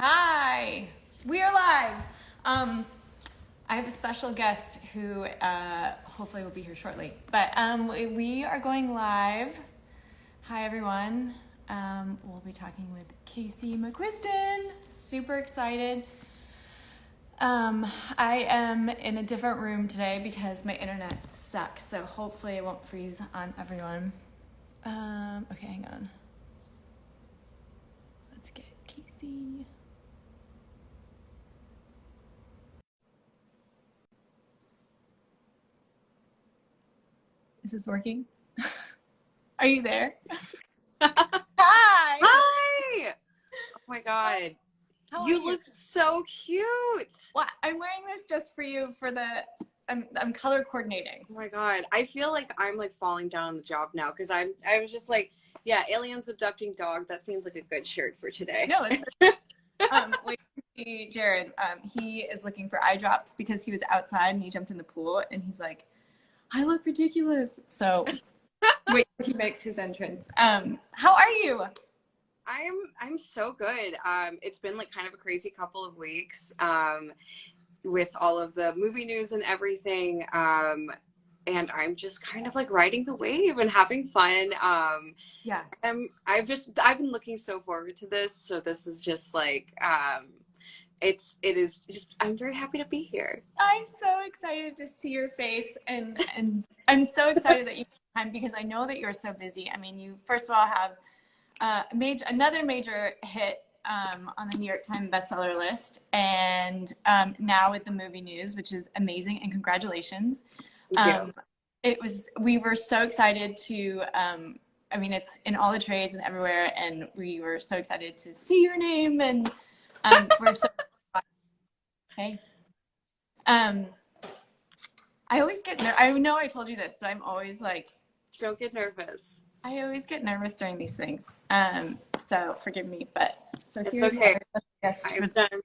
Hi, we are live. I have a special guest who hopefully will be here shortly. But we are going live. Hi, everyone. We'll be talking with Casey McQuiston. Super excited. I am in a different room today because my internet sucks. So hopefully it won't freeze on everyone. Okay, hang on. Let's get Casey. Is this working? Are you there? Hi! Hi! Oh my god. How You look so cute. Well, I'm wearing this just for you for the I'm color coordinating. Oh my god. I feel like I'm like falling down on the job now because I was just like, yeah, aliens abducting dog. That seems like a good shirt for today. No, it's wait, see Jared. He is looking for eye drops because he was outside and he jumped in the pool and he's like, I look ridiculous. So wait till he makes his entrance. How are you? I'm so good. It's been like kind of a crazy couple of weeks with all of the movie news and everything. And I'm just kind of like riding the wave and having fun. Yeah. I've been looking so forward to this. So this is just like it is just I'm very happy to be here. I'm so excited to see your face and I'm so excited that you have time because I know that you're so busy. I mean, you first of all have another major hit on the New York Times bestseller list, and now with the movie news, which is amazing, and congratulations. We were so excited to I mean, it's in all the trades and everywhere, and we were so excited to see your name, and we're so hey. I always get I know I told you this, but I'm always like, don't get nervous. I always get nervous during these things. So forgive me, but so it's here's okay. I'm done.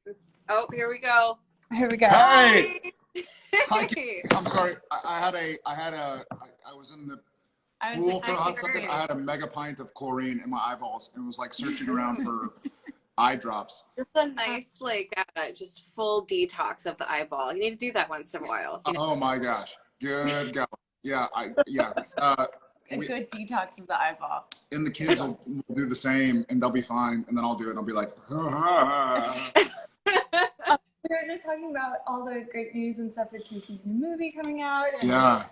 Oh, here we go. Here we go. Hey. Hi. I'm sorry. I was in the pool for a hot second. I had a mega pint of chlorine in my eyeballs and was like searching around for eye drops. Just a nice just full detox of the eyeball. You need to do that once in a while. Oh my gosh. Good go. Yeah. A good detox of the eyeball. And the kids will do the same and they'll be fine. And then I'll do it and I'll be like, We were just talking about all the great news and stuff with Casey's new movie coming out. And all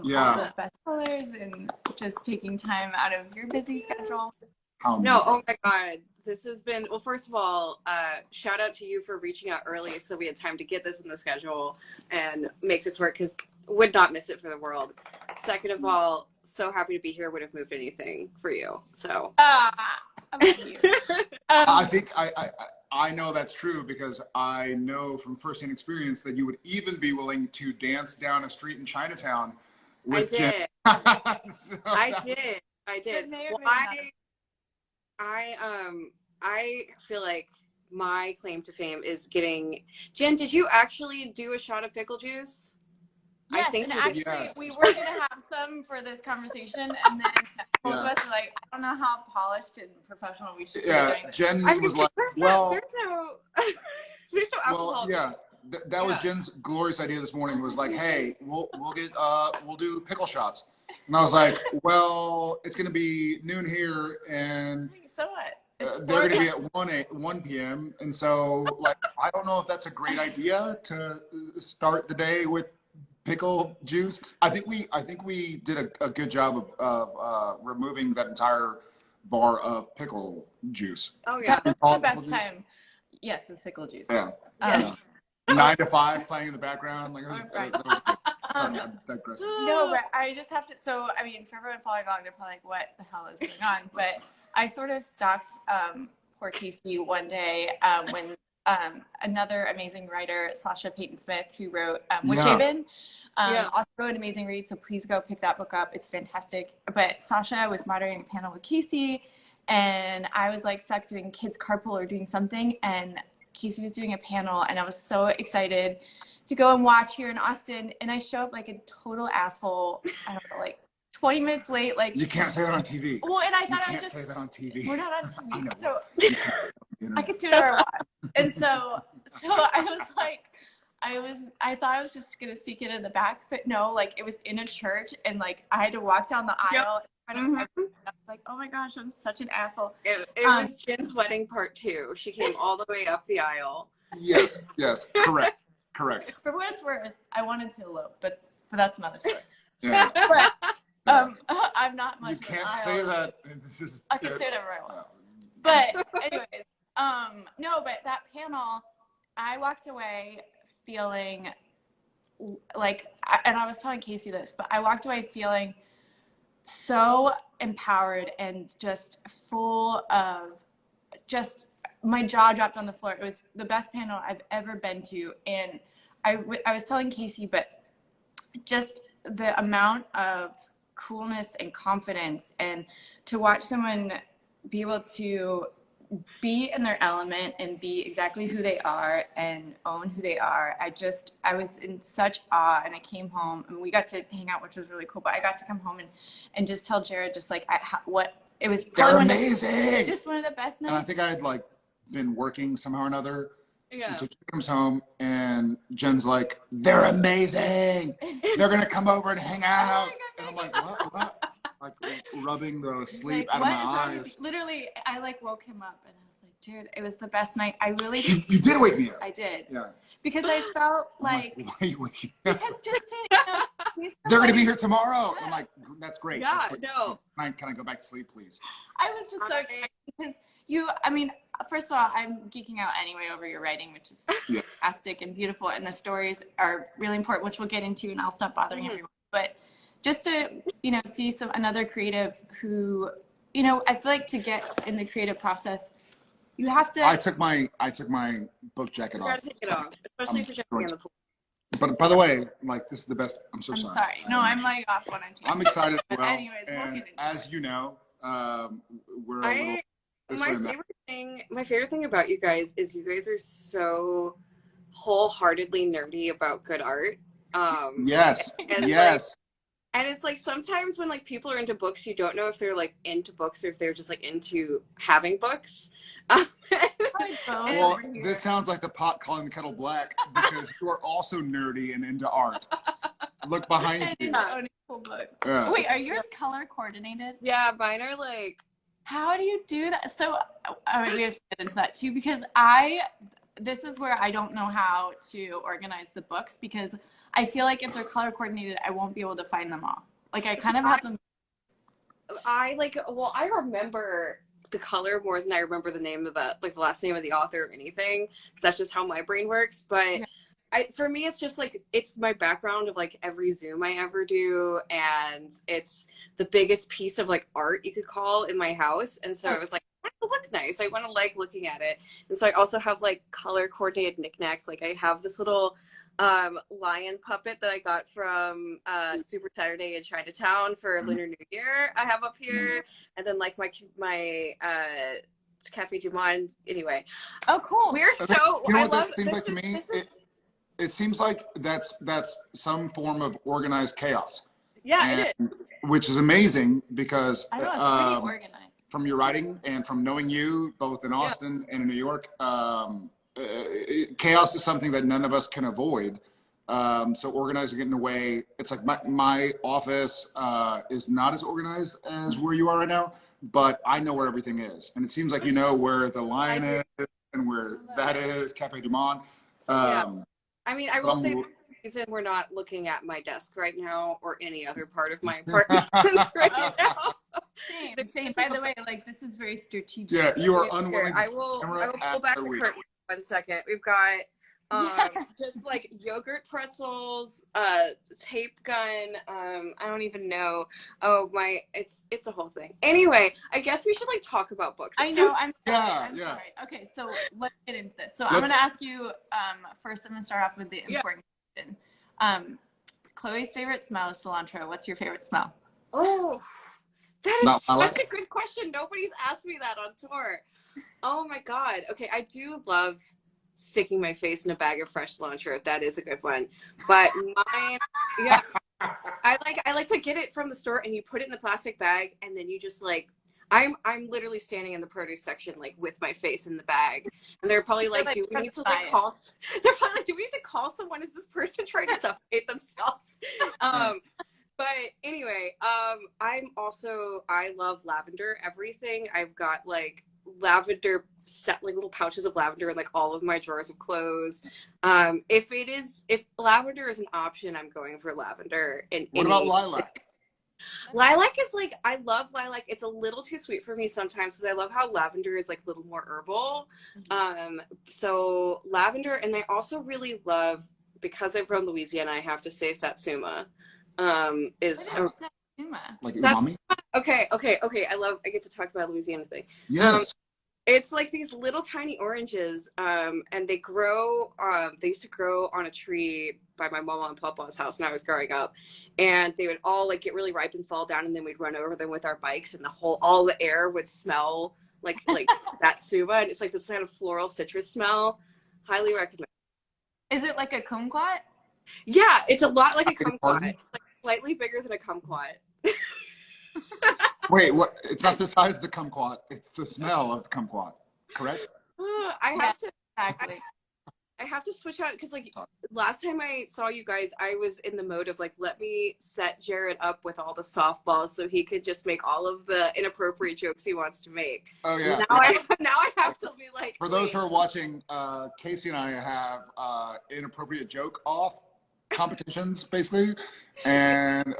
the bestsellers and just taking time out of your busy schedule. No, oh my God. This has been, well, first of all, shout out to you for reaching out early so we had time to get this in the schedule and make this work because would not miss it for the world. Second of all, so happy to be here. Would have moved anything for you. So I love you. I think I know that's true because I know from firsthand experience that you would even be willing to dance down a street in Chinatown with Jen. I did. Well, I feel like my claim to fame is getting Jen. Did you actually do a shot of pickle juice? Yes, I think and actually we were gonna have some for this conversation, and then both of us were like, I don't know how polished and professional we should be doing this. Jen was like, there's no alcohol. Well, yeah, that was Jen's glorious idea this morning. Was like, hey, we'll do pickle shots, and I was like, well, it's gonna be noon here, and so what? They're going to be at 1 p.m. And so, like, I don't know if that's a great idea to start the day with pickle juice. I think we did a good job of removing that entire bar of pickle juice. Oh yeah, that's the best time. Yes, it's pickle juice. Yeah. Yes. 9 to 5 playing in the background. Like, right. Sorry, I'm digressing. No, but I just have to. So, I mean, for everyone following along, they're probably like, "What the hell is going on?" But I sort of stalked poor Casey one day when another amazing writer, Sasha Payton Smith, who wrote Witch-Haven, also wrote an amazing read. So please go pick that book up. It's fantastic. But Sasha was moderating a panel with Casey, and I was like stuck doing kids carpool or doing something, and Casey was doing a panel, and I was so excited to go and watch here in Austin, and I show up like a total asshole. I don't know, like 20 minutes late. Like, you can't say that on TV. Well, and I thought you can't say that on TV. We're not on TV, so I could do whatever I want. And so I was like, I thought I was just gonna sneak it in the back, but no, like it was in a church, and like I had to walk down the aisle in front of everyone. I was like, oh my gosh, I'm such an asshole. It was Jen's wedding part 2. She came all the way up the aisle. Yes, correct. For what it's worth, I wanted to elope, but that's another story. Yeah. But I'm not much. You can't say that. This is, I can say whatever I want. But anyways, no, but that panel, I walked away feeling like, and I was telling Casey this, but I walked away feeling so empowered and just full of just, my jaw dropped on the floor. It was the best panel I've ever been to. And I was telling Casey, but just the amount of coolness and confidence, and to watch someone be able to be in their element and be exactly who they are and own who they are. I was in such awe, and I came home and we got to hang out, which was really cool. But I got to come home and just tell Jared just like what it was. They're amazing. Just one of the best nights. And I think I had like been working somehow or another. Yeah. And so she comes home and Jen's like, they're amazing. They're gonna come over and hang out. And I'm like, what? Like rubbing the sleep like, out of my eyes. Literally, I like woke him up and I was like, Jared, it was the best night. I really You did wake me up. I did. Yeah. Because I felt like, why are you waking me up? because just to, They're gonna be here tomorrow. And I'm like, that's great. Yeah, That's great. no. Can I go back to sleep, please? I was just so excited because first of all, I'm geeking out anyway over your writing, which is fantastic and beautiful, and the stories are really important, which we'll get into, and I'll stop bothering everyone. But just to, see another creative who, I feel like to get in the creative process, you have to. I took my book jacket You off. gotta take it off, especially for jumping in the pool. But by the way, like this is the best. I'm so sorry. I'm sorry. No, I'm like off when I'm I'm excited. But well, anyways, we'll and get into as you know, we're a little. My favorite thing about you guys is you guys are so wholeheartedly nerdy about good art. Yes. And Yes. And it's like sometimes when like people are into books, you don't know if they're like into books or if they're just like into having books. Well, this sounds like the pot calling the kettle black because you are also nerdy and into art. Look behind you. Cool books. Yeah. Wait, are yours color coordinated? Yeah, mine are like. How do you do that? So we have to get into that too, because this is where I don't know how to organize the books, because I feel like if they're color coordinated, I won't be able to find them all. Like I kind of have them. I remember the color more than I remember the name of the last name of the author or anything, because that's just how my brain works. But for me, it's just like, it's my background of like every Zoom I ever do, and it's the biggest piece of like art you could call in my house. And so it was like, I want to look nice. I want to like looking at it. And so I also have like color coordinated knickknacks. Like I have this little lion puppet that I got from Super Saturday in Chinatown for Lunar New Year. I have up here, and then like my Cafe Du Monde. Anyway, oh cool. We're so. You know I what love. that seems like to me? It seems like that's some form of organized chaos. Yeah, it is. Which is amazing because I know, it's pretty organized. From your writing and from knowing you both in Austin and in New York, chaos is something that none of us can avoid. So organizing it in a way, it's like my office is not as organized as where you are right now, but I know where everything is. And it seems like you know where the lion is and where that is, Cafe Du Monde. I mean, I will say the reason we're not looking at my desk right now or any other part of my apartment right now. Same. By the way, like this is very strategic. Yeah, you are unwilling. I will pull back the curtain 1 second. We've got just like yogurt pretzels, tape gun. I don't even know. Oh my, it's a whole thing. Anyway, I guess we should like talk about books. I know. I'm yeah. sorry. Okay, so let's get into this. So I'm gonna ask you first. I'm gonna start off with the important question. Chloe's favorite smell is cilantro. What's your favorite smell? Oh, that is such a good question. Nobody's asked me that on tour. Oh my god. Okay, I do love sticking my face in a bag of fresh cilantro. That is a good one. But mine, I like to get it from the store and you put it in the plastic bag and then you just like, I'm literally standing in the produce section like with my face in the bag, and they're probably like, "Do we need to like call?" They're probably like, "Do we need to call someone? Is this person trying to suffocate themselves?" But anyway, I love lavender everything. I've got like lavender set, like little pouches of lavender in like all of my drawers of clothes. If lavender is an option, I'm going for lavender. What about lilac? Lilac is like, I love lilac. It's a little too sweet for me sometimes because I love how lavender is like a little more herbal. So lavender, and I also really love, because I'm from Louisiana, I have to say Satsuma. Is Satsuma? Like umami? Okay. I get to talk about a Louisiana thing. Yes. It's like these little tiny oranges, and they grow. They used to grow on a tree by my mama and papa's house when I was growing up, and they would all like get really ripe and fall down, and then we'd run over them with our bikes, and all the air would smell like that suba, and it's like this kind of floral citrus smell. Highly recommend. Is it like a kumquat? Yeah, it's a lot like a kumquat, like slightly bigger than a kumquat. Wait, what? It's not the size of the kumquat. It's the smell of the kumquat, correct? I have to Exactly. I have to switch out because like last time I saw you guys, I was in the mode of like, let me set Jared up with all the softballs so he could just make all of the inappropriate jokes he wants to make. Oh yeah. Now I have to be like. For those who are watching, Casey and I have inappropriate joke off competitions basically, and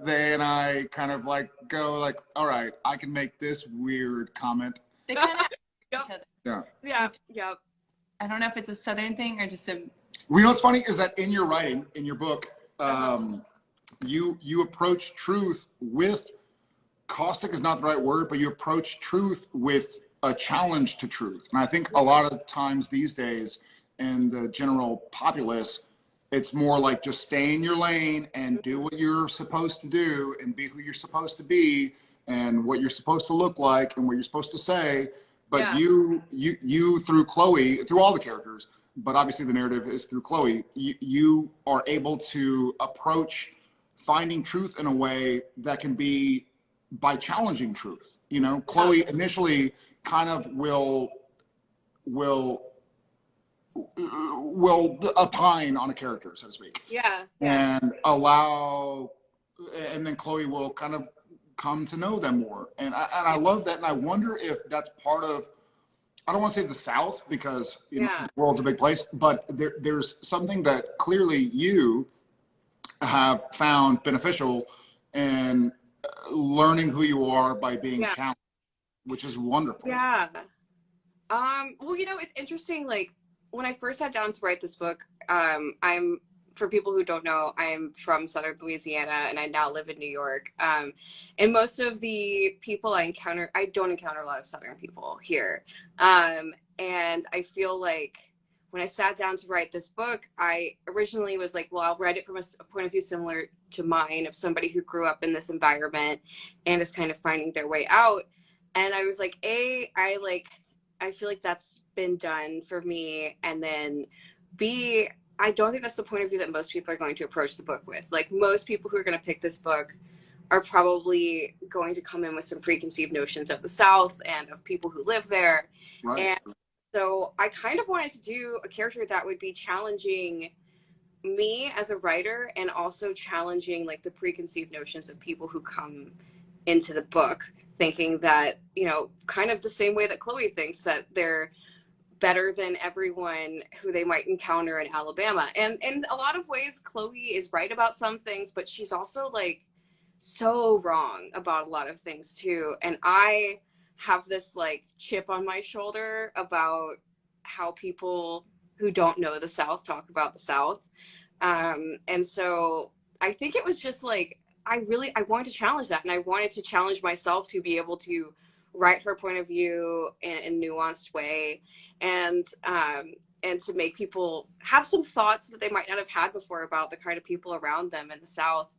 they and I kind of like go like, all right, I can make this weird comment. They kind of Yep. each other. Yeah. I don't know if it's a Southern thing or just a. Well, you know what's funny is that in your writing, in your book, you approach truth with, caustic is not the right word, but you approach truth with a challenge to truth. And I think a lot of times these days in the general populace, it's more like just stay in your lane and do what you're supposed to do and be who you're supposed to be and what you're supposed to look like and what you're supposed to say. But you through Chloe, through all the characters, but obviously the narrative is through Chloe, you are able to approach finding truth in a way that can be by challenging truth. You know, Chloe initially kind of will opine on a character, so to speak. And then Chloe will kind of come to know them more. And I love that. And I wonder if that's part of, I don't want to say the South because you know, the world's a big place, but there's something that clearly you have found beneficial in learning who you are by being challenged, which is wonderful. Well, you know, it's interesting. Like when I first sat down to write this book, for people who don't know, I'm from Southern Louisiana and I now live in New York. And most of the people I don't encounter a lot of Southern people here. And I feel like when I sat down to write this book, I originally was like, well, I'll write it from a point of view similar to mine of somebody who grew up in this environment and is kind of finding their way out. And I was like, I feel like that's been done for me. And then B, I don't think that's the point of view that most people are going to approach the book with. Like most people who are going to pick this book are probably going to come in with some preconceived notions of the South and of people who live there. Right. And so I kind of wanted to do a character that would be challenging me as a writer and also challenging like the preconceived notions of people who come into the book thinking that, you know, kind of the same way that Chloe thinks that they're better than everyone who they might encounter in Alabama. And in a lot of ways, Chloe is right about some things, but she's also like so wrong about a lot of things too. And I have this like chip on my shoulder about how people who don't know the South talk about the South. And so I think it was just like, I wanted to challenge that. And I wanted to challenge myself to be able to write her point of view in a nuanced way and to make people have some thoughts that they might not have had before about the kind of people around them in the South.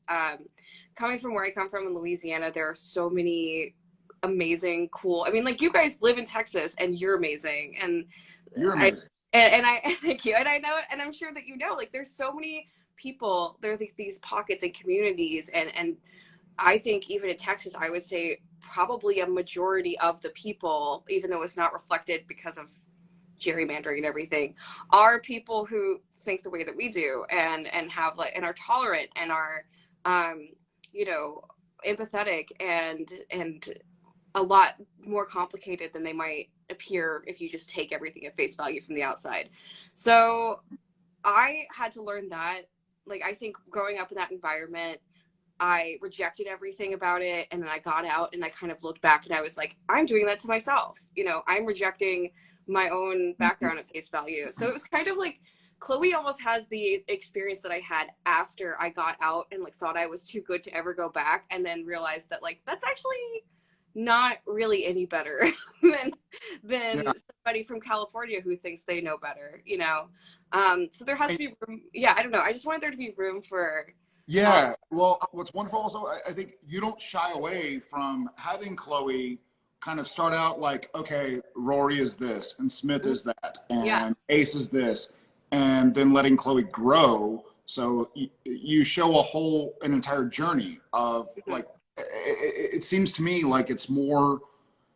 Coming from where I come from in Louisiana, there are so many amazing, cool, I mean, like you guys live in Texas and you're amazing. And You're amazing. I thank you. And I know, and I'm sure that you know, like there's so many people, there are these pockets and communities and I think even in Texas, I would say probably a majority of the people, even though it's not reflected because of gerrymandering and everything, are people who think the way that we do and have like and are tolerant and are you know, empathetic and a lot more complicated than they might appear if you just take everything at face value from the outside. So I had to learn that. Like, I think growing up in that environment, I rejected everything about it. And then I got out and I kind of looked back and I was like, I'm doing that to myself. You know, I'm rejecting my own background at face value. So it was kind of like Chloe almost has the experience that I had after I got out and like thought I was too good to ever go back, and then realized that like that's actually not really any better than Yeah. somebody from California who thinks they know better, you know. So there has to be room. Yeah, I don't know. I just wanted there to be room for. Yeah. Well, what's wonderful also, I think you don't shy away from having Chloe kind of start out like, okay, Rory is this, and Smith is that, Yeah. and Ace is this, and then letting Chloe grow. So you show an entire journey of like, it seems to me like it's more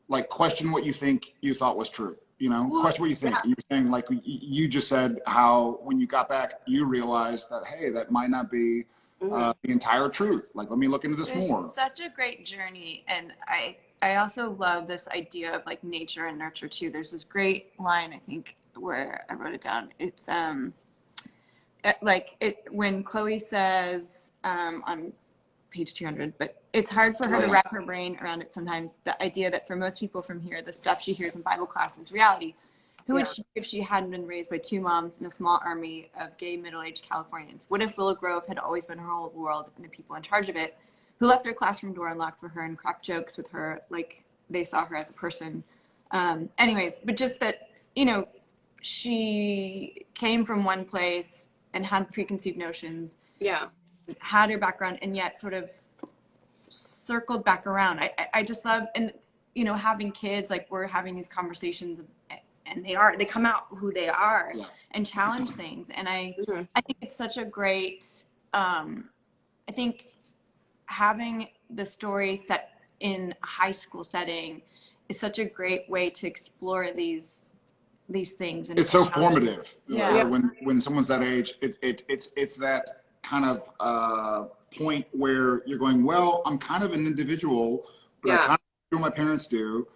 like question what you think you thought was true. You know, Well, question what you think. yeah. You're saying like you just said how when you got back you realized that hey, that might not be the entire truth. Like, let me look into this there's more. such a great journey, and I also love this idea of like nature and nurture too. There's this great line, I think, where I wrote it down. It's like it when Chloe says on page 200, but it's hard for her to wrap her brain around it sometimes, the idea that for most people from here, the stuff she hears in Bible class is reality. Who would she be if she hadn't been raised by two moms in a small army of gay middle-aged Californians? What if Willow Grove had always been her whole world and the people in charge of it, who left their classroom door unlocked for her and cracked jokes with her like they saw her as a person? Anyways, but just that, you know, she came from one place and had preconceived notions, Yeah. had her background, and yet sort of circled back around. I just love, and you know, having kids, like we're having these conversations and they come out who they are and challenge things. And I think it's such a great, I think having the story set in a high school setting is such a great way to explore these things. And It's so formative. Yeah. When someone's that age, it's that kind of point where you're going, well, I'm kind of an individual, but I kind of do what my parents do.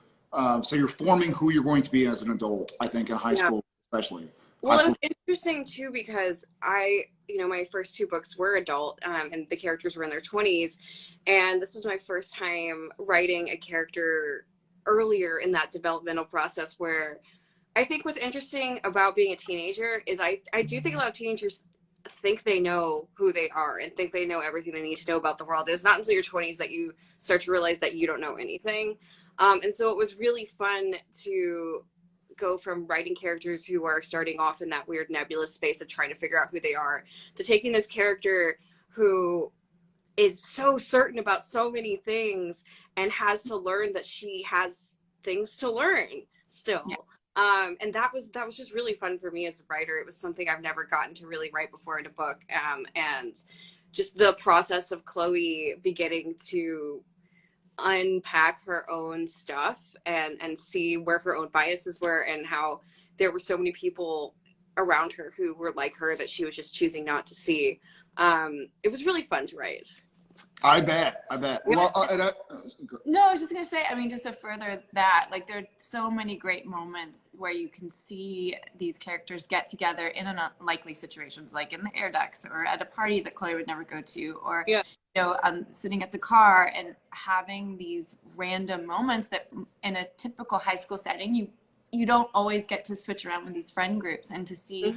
So you're forming who you're going to be as an adult, I think, in high school, especially. Well, it was interesting too because you know, my first two books were adult, and the characters were in their 20s, and this was my first time writing a character earlier in that developmental process. Where I think what's interesting about being a teenager is I do think a lot of teenagers think they know who they are and think they know everything they need to know about the world. It's not until your 20s that you start to realize that you don't know anything. And so it was really fun to go from writing characters who are starting off in that weird nebulous space of trying to figure out who they are to taking this character who is so certain about so many things and has to learn that she has things to learn still. And that was just really fun for me as a writer. It was something I've never gotten to really write before in a book. And just the process of Chloe beginning to unpack her own stuff and see where her own biases were and how there were so many people around her who were like her that she was just choosing not to see. It was really fun to write. I bet. Well, No, I was just going to say, I mean, just to further that, like, there are so many great moments where you can see these characters get together in unlikely situations, like in the air ducts or at a party that Chloe would never go to, or, you know, sitting at the car and having these random moments that in a typical high school setting, you don't always get to switch around with these friend groups and to see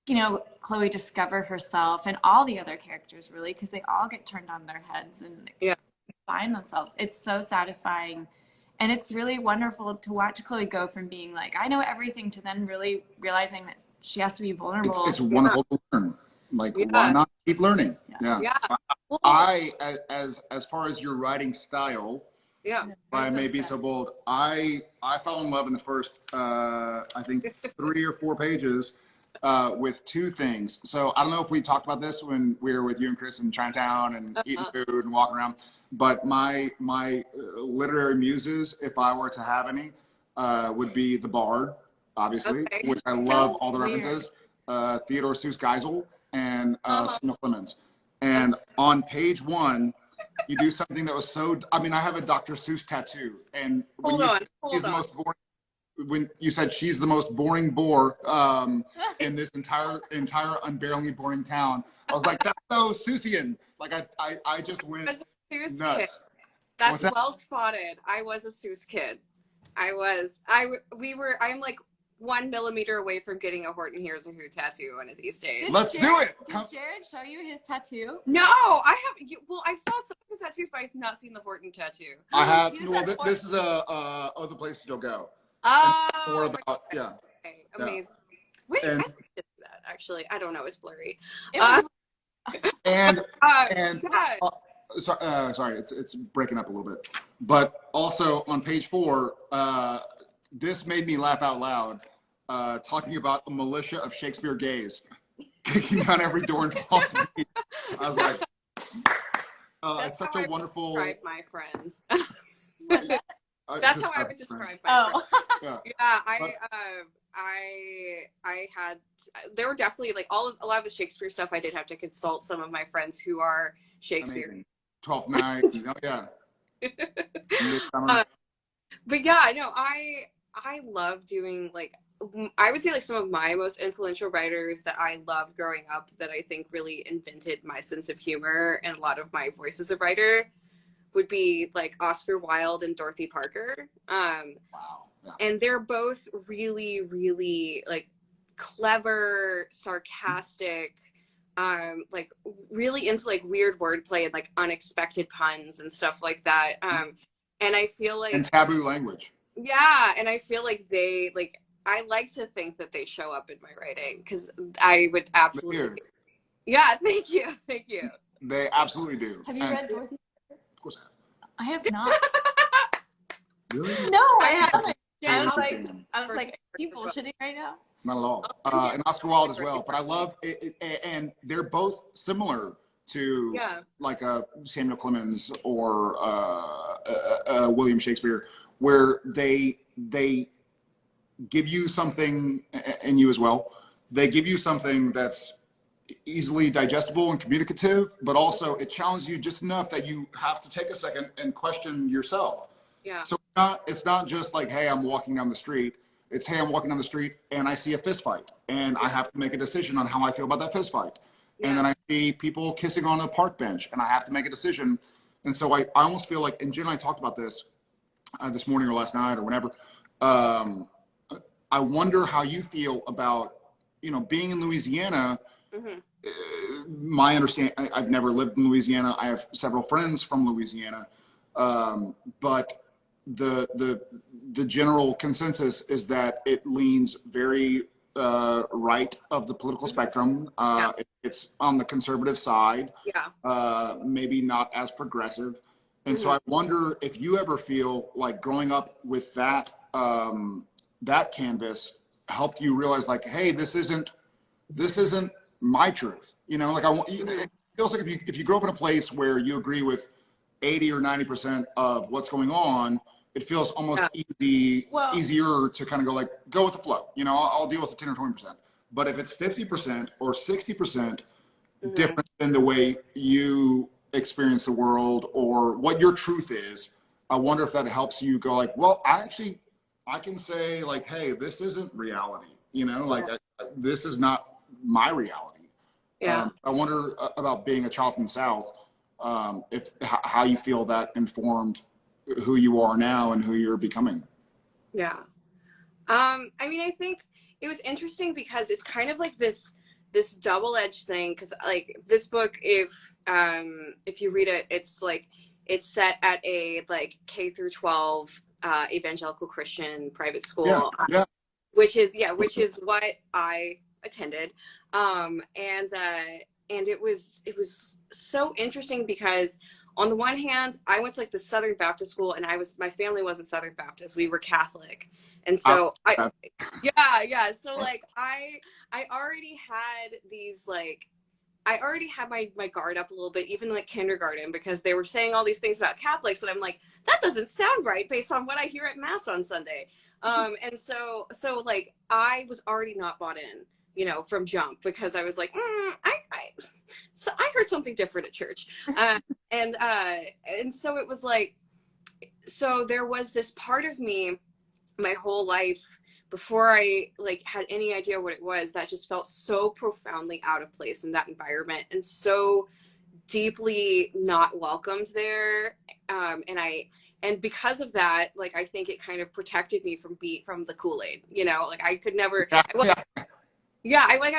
you know, Chloe discover herself and all the other characters really, because they all get turned on their heads and find themselves. It's so satisfying. And it's really wonderful to watch Chloe go from being like, I know everything, to then really realizing that she has to be vulnerable. It's wonderful to learn. Like, why not keep learning? I, as far as your writing style, if I may be so bold, I fell in love in the first, I think 3 or 4 pages. with two things. So I don't know if we talked about this when we were with you and Chris in Chinatown and eating food and walking around, but my literary muses, if I were to have any, would be the Bard, obviously, which I love all the references, Theodore Seuss Geisel, and Samuel Clemens. And on page 1, you do something that was so, I mean, I have a Dr. Seuss tattoo, and when you said she's the most boring bore in this entire unbearably boring town, I was like, that's so Seussian. Like I just went nuts. Kid. That's well spotted. I was a Seuss kid. I'm like 1 millimeter away from getting a Horton Hears a Who tattoo one of these days. Let's do it. Did Jared show you his tattoo? No, I have. Well, I saw some of his tattoos, but I've not seen the Horton tattoo. I have. Well, this is other places you'll go. Oh, yeah. Okay, amazing. Yeah. Wait, I think it's that actually. I don't know. It's blurry. Sorry, it's breaking up a little bit. But also on page 4, this made me laugh out loud. Talking about a militia of Shakespeare gays kicking down every door and falls asleep. I was like, it's such a wonderful. Describe my friends. That's how I would describe my friends. Yeah, I had. There were definitely like a lot of the Shakespeare stuff. I did have to consult some of my friends who are Shakespeare. Amazing. 12th Night. Oh yeah. But yeah, no, I love doing like, I would say like some of my most influential writers that I loved growing up that I think really invented my sense of humor and a lot of my voice as a writer would be like Oscar Wilde and Dorothy Parker. Wow. Yeah. And they're both really, really like clever, sarcastic, like really into like weird wordplay and like unexpected puns and stuff like that. And I feel like and taboo language. Yeah, and I feel like they like. I like to think that they show up in my writing because I would absolutely. Yeah, thank you. They absolutely do. Have you read Dorothy? Of course I have not. Really? No, I haven't. I was like, are you bullshitting right now? Not at all. And Oscar Wilde as well. But I love it, and they're both similar to like Samuel Clemens or William Shakespeare, where they give you something, and you as well, they give you something that's easily digestible and communicative, but also it challenges you just enough that you have to take a second and question yourself. Yeah. So it's not just like, hey, I'm walking down the street. It's, hey, I'm walking down the street and I see a fist fight and I have to make a decision on how I feel about that fist fight. Yeah. And then I see people kissing on a park bench and I have to make a decision. And so I almost feel like, and Jen and I talked about this this morning or last night or whenever, I wonder how you feel about, being in Louisiana. My understanding, I've never lived in Louisiana. I have several friends from Louisiana, but the general consensus is that it leans very right of the political spectrum. It's on the conservative side, maybe not as progressive. And so I wonder if you ever feel like growing up with that that canvas helped you realize like, hey, this isn't my truth. Like it feels like if you grow up in a place where you agree with 80 or 90% of what's going on, it feels almost easier to kind of go with the flow. I'll deal with the 10 or 20%. But if it's 50% or 60% different than the way you experience the world or what your truth is, I wonder if that helps you go like, well, I can say like, hey, this isn't reality. This is not my reality. Yeah. I wonder about being a child from the South, how you feel that informed who you are now and who you're becoming. Yeah. I mean, I think it was interesting because it's kind of like this double-edged thing. Because like this book, if you read it, it's like it's set at a like K through 12 evangelical Christian private school, which is what I attended, and it was so interesting because on the one hand, I went to like the Southern Baptist school, and my family wasn't Southern Baptist. We were Catholic. And so yeah. So like I already had these like, I already had my guard up a little bit, even like kindergarten, because they were saying all these things about Catholics, and I'm like, that doesn't sound right based on what I hear at Mass on Sunday. And so like I was already not bought in, you know, from jump, because I was like, so I heard something different at church, and so it was like, so there was this part of me my whole life before I like had any idea what it was, that just felt so profoundly out of place in that environment, and so deeply not welcomed there. And because of that, like I think it kind of protected me from the Kool-Aid, you know, like I could never, I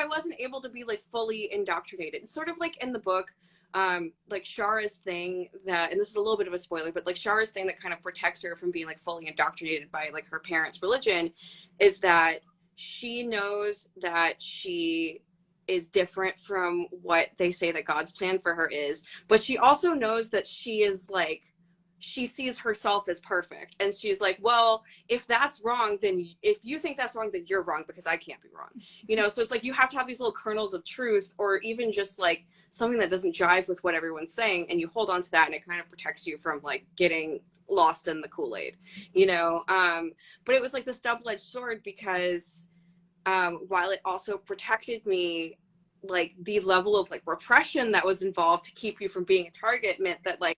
wasn't able to be like fully indoctrinated. It's sort of like in the book, like Shara's thing that, and this is a little bit of a spoiler, but like Shara's thing that kind of protects her from being like fully indoctrinated by like her parents' religion is that she knows that she is different from what they say that God's plan for her is, but she also knows that she is like, she sees herself as perfect, and she's like, well, if that's wrong, then if you think that's wrong, then you're wrong, because I can't be wrong, you know. So it's like you have to have these little kernels of truth, or even just like something that doesn't jive with what everyone's saying, and you hold on to that, and it kind of protects you from like getting lost in the Kool-Aid, you know. But it was like this double-edged sword, because while it also protected me, like the level of like repression that was involved to keep you from being a target meant that like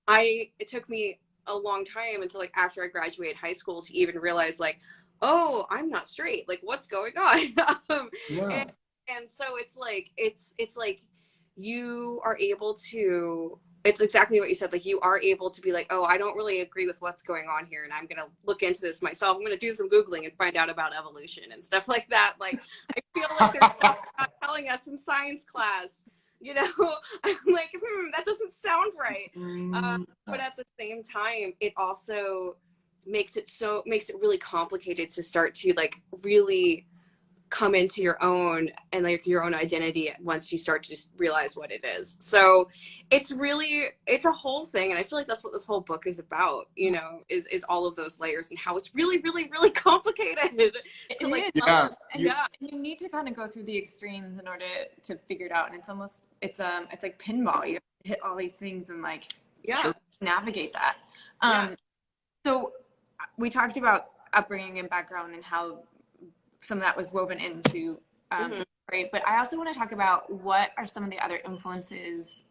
it took me a long time until like after I graduated high school to even realize like, oh, I'm not straight. Like, what's going on? And so it's like you are able to, it's exactly what you said. Like you are able to be like, oh, I don't really agree with what's going on here, and I'm going to look into this myself. I'm going to do some Googling and find out about evolution and stuff like that. Like, I feel like there's stuff not telling us in science class, you know. I'm like, that doesn't sound right. But at the same time, it also makes it really complicated to start to like really come into your own and like your own identity once you start to just realize what it is. So it's a whole thing, and I feel like that's what this whole book is about, you know, is all of those layers and how it's really complicated. So like, you need to kind of go through the extremes in order to figure it out, and it's like pinball. You hit all these things and like navigate that. So we talked about upbringing and background and how some of that was woven into the story, but I also want to talk about what are some of the other influences,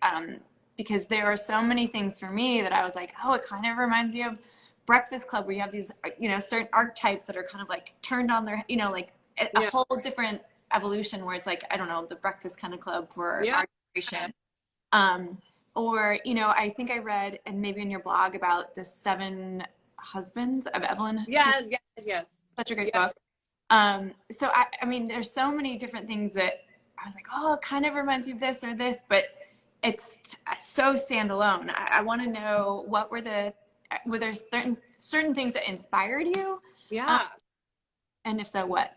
because there are so many things for me that I was like, oh, it kind of reminds me of Breakfast Club, where you have these, you know, certain archetypes that are kind of like turned on their, you know, like a whole different evolution, where it's like, I don't know, the Breakfast kind of club for our generation. Or, you know, I think I read, and maybe in your blog, about the 7 Husbands of Evelyn. Yes. Such a great book. So I mean, there's so many different things that I was like, oh, it kind of reminds me of this or this, but it's so standalone. I want to know, were there certain things that inspired you? And if so, what?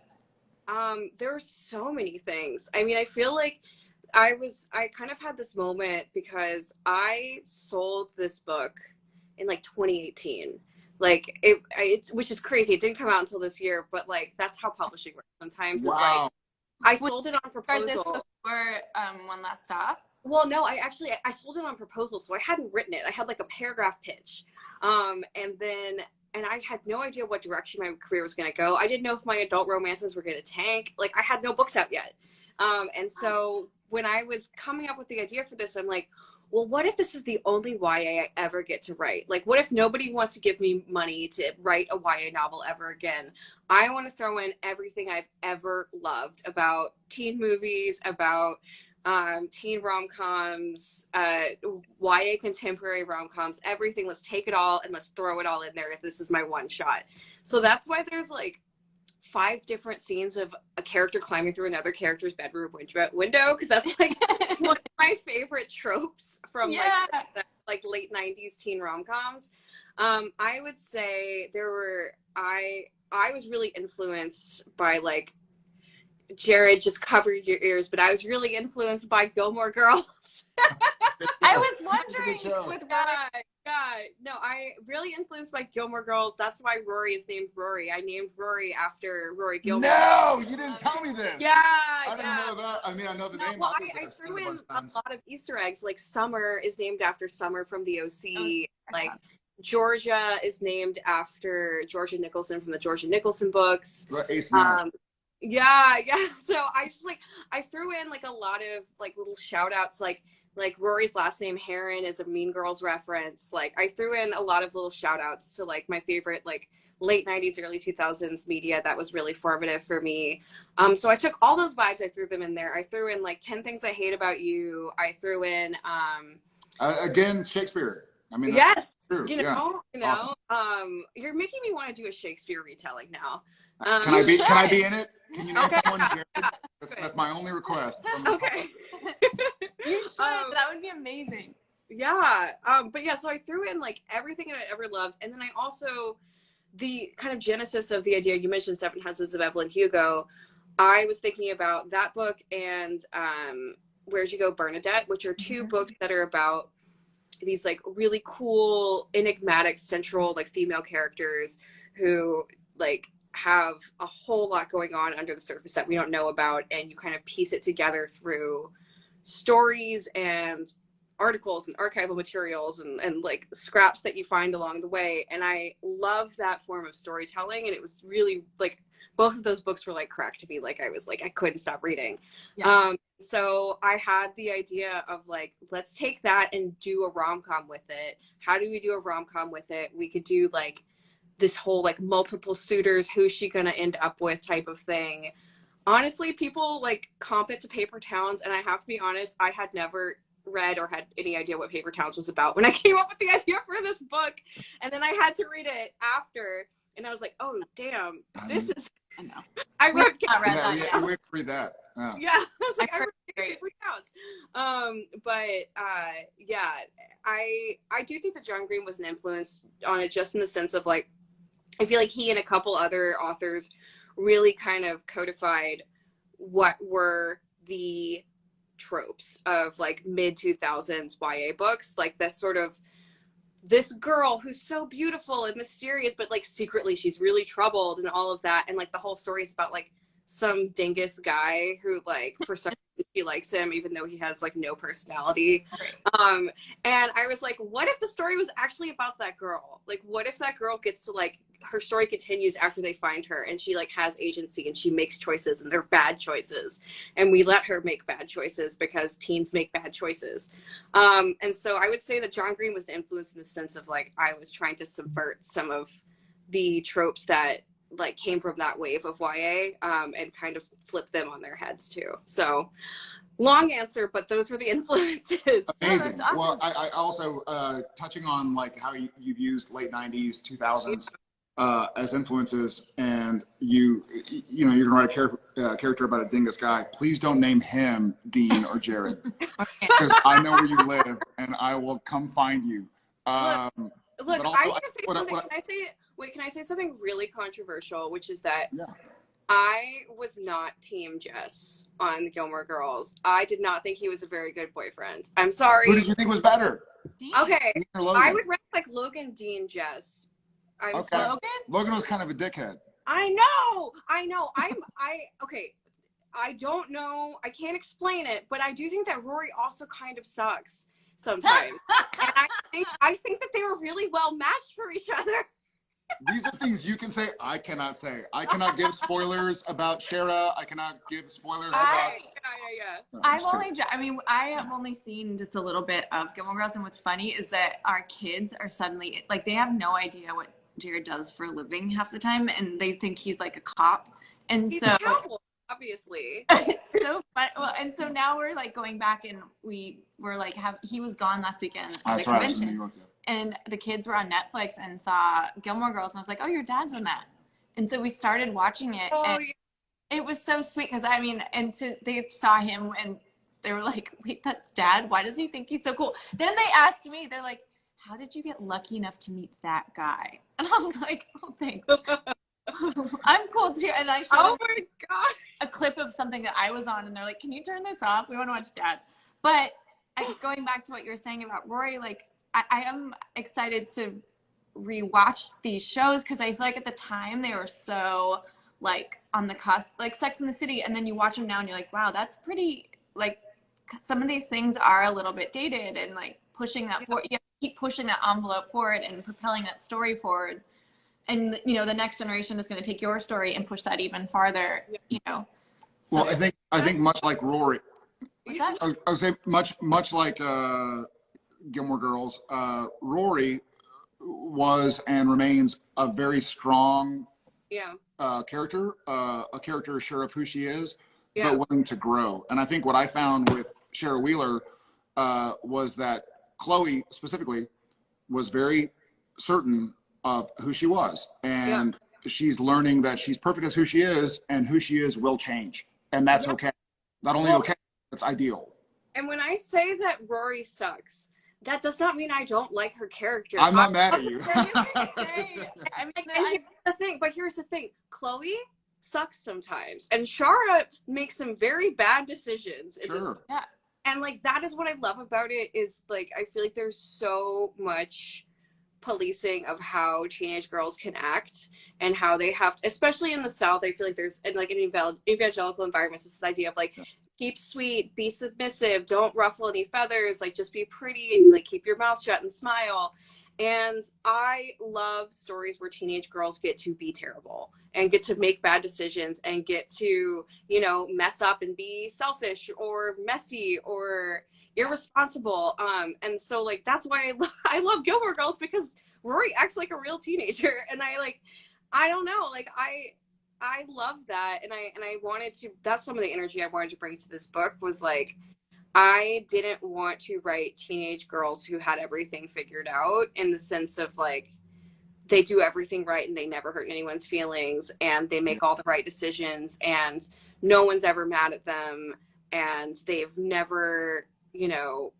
There are so many things. I mean, I feel like I kind of had this moment because I sold this book in like 2018. Like it's which is crazy. It didn't come out until this year, but like that's how publishing works. Sometimes it's like I sold it on proposal. This before One Last Stop? Well, no, I sold it on proposal, so I hadn't written it. I had like a paragraph pitch, and I had no idea what direction my career was going to go. I didn't know if my adult romances were going to tank. Like I had no books out yet, and so when I was coming up with the idea for this, I'm like, well, what if this is the only YA I ever get to write? Like, what if nobody wants to give me money to write a YA novel ever again? I want to throw in everything I've ever loved about teen movies, about teen rom-coms, YA contemporary rom-coms, everything. Let's take it all and let's throw it all in there if this is my one shot. So that's why there's like 5 different scenes of a character climbing through another character's bedroom window, because that's like one of my favorite tropes from like late 90s teen rom-coms. I would say I was really influenced by like Jared, just cover your ears, but I was really influenced by Gilmore Girls. I was It's a wondering good show. with Yeah. No, I really influenced by Gilmore Girls. That's why Rory is named Rory. I named Rory after Rory Gilmore. No, you didn't tell me this. Yeah, I didn't know that. I mean, I know the name. Well, Obviously, I I've seen threw it a in bunch of a times. lot of Easter eggs. Like Summer is named after Summer from the OC. Like fun. Georgia is named after Georgia Nicholson from the Georgia Nicholson books. Ace Nash. Yeah. So I just I threw in like a lot of like little shout outs, like Rory's last name Heron is a Mean Girls reference. Like I threw in a lot of little shout outs to like my favorite like late 90s, early 2000s media that was really formative for me. So I took all those vibes, I threw them in there. I threw in like 10 Things I Hate About You. I threw in again, Shakespeare. I mean, yes, true. you know, Awesome. you're making me want to do a Shakespeare retelling now. Can I be in it? Can you name Okay. someone, Jared? That's my only request. Okay. You should. That would be amazing. Yeah. But yeah, so I threw in like everything that I ever loved. And then I also, the kind of genesis of the idea, you mentioned Seven Husbands of Evelyn Hugo. I was thinking about that book and Where'd You Go, Bernadette, which are two books that are about these like really cool, enigmatic, central like female characters who like have a whole lot going on under the surface that we don't know about, and you kind of piece it together through stories and articles and archival materials and like scraps that you find along the way. And I love that form of storytelling, and it was really like both of those books were like crack to me. Like I was like I couldn't stop reading. So I had the idea of like, let's take that and do a rom-com with it. How do we do a rom-com with it? We could do like this whole like multiple suitors, who's she gonna end up with type of thing. Honestly, people like comp it to Paper Towns, and I have to be honest, I had never read or had any idea what Paper Towns was about when I came up with the idea for this book. And then I had to read it after, and I was like, oh damn, this is I know. I wrote We have not read that yet. We have to read that. yeah, I was like, I heard wrote great. Paper Towns. Yeah, I do think that John Green was an influence on it, just in the sense of like, I feel like he and a couple other authors really kind of codified what were the tropes of like mid 2000s YA books, like that sort of this girl who's so beautiful and mysterious, but like secretly she's really troubled and all of that. And like the whole story is about like some dingus guy who like for some reason she likes him even though he has like no personality. And I was like, what if the story was actually about that girl? Like what if that girl gets to like, her story continues after they find her, and she like has agency and she makes choices, and they're bad choices, and we let her make bad choices because teens make bad choices. And so I would say that John Green was an influence in the sense of like, I was trying to subvert some of the tropes that like came from that wave of YA, and kind of flip them on their heads too. So long answer, but those were the influences. Amazing. Awesome. Well, I also touching on like how you've used late 90s, 2000s as influences, and you're gonna write a character about a dingus guy. Please don't name him Dean or Jared, because I know where you live and I will come find you. Look, I need to say something. Can I say something really controversial, which is that I was not Team Jess on the Gilmore Girls. I did not think he was a very good boyfriend. I'm sorry. Who did you think was better? Dean. Okay, Dean or Logan? I would rank like Logan, Dean, Jess. I'm Okay. sorry. Logan was kind of a dickhead. I know. Okay. I don't know. I can't explain it, but I do think that Rory also kind of sucks sometimes. And I think that they were really well matched for each other. These are things you can say. I cannot say. I cannot give spoilers about Shara. I cannot give spoilers about. Yeah. I have only seen just a little bit of Gilmore Girls, and what's funny is that our kids are suddenly like, they have no idea what Jared does for a living half the time, and they think he's like a cop, and He's so cowboy, obviously. it's so fun. Well, and so now we're like going back, and we were like, he was gone last weekend at the convention, and the kids were on Netflix and saw Gilmore Girls, and I was like, oh, your dad's in that, and so we started watching it, and it was so sweet because they saw him and they were like, wait, that's Dad? Why does he think he's so cool? Then they asked me, they're like, how did you get lucky enough to meet that guy? And I was like, oh, thanks. I'm cool too. And I showed my God, a clip of something that I was on, and they're like, can you turn this off? We want to watch Dad. But going back to what you were saying about Rory, like I am excited to rewatch these shows because I feel like at the time they were so like on the cusp, like Sex in the City, and then you watch them now and you're like, wow, that's pretty, like some of these things are a little bit dated, and like pushing that forward, you have to keep pushing that envelope forward and propelling that story forward. And you know, the next generation is going to take your story and push that even farther, you know. So, Well, I think much like Rory, what's that? I would say much like Gilmore Girls, Rory was and remains a very strong character, a character sure of who she is, but willing to grow. And I think what I found with Shara Wheeler was that Chloe specifically was very certain of who she was, and she's learning that she's perfect as who she is, and who she is will change, and that's okay. Not only okay, it's ideal. And when I say that Rory sucks, that does not mean I don't like her character. I'm not mad at you. I mean, Here's the thing. Chloe sucks sometimes, and Shara makes some very bad decisions. Sure. Yeah. And like that is what I love about it, is like I feel like there's so much policing of how teenage girls can act and how they have to, especially in the South. I feel like there's, in like an evangelical environments, this idea of like, keep sweet, be submissive, don't ruffle any feathers, like just be pretty and like keep your mouth shut and smile. And I love stories where teenage girls get to be terrible and get to make bad decisions and get to, you know, mess up and be selfish or messy or irresponsible. And so like that's why I love Gilmore Girls, because Rory acts like a real teenager, and I don't know, like I love that, and I wanted to, that's some of the energy I wanted to bring to this book, was like I didn't want to write teenage girls who had everything figured out, in the sense of like they do everything right and they never hurt anyone's feelings and they make all the right decisions and no one's ever mad at them and they've never, you know,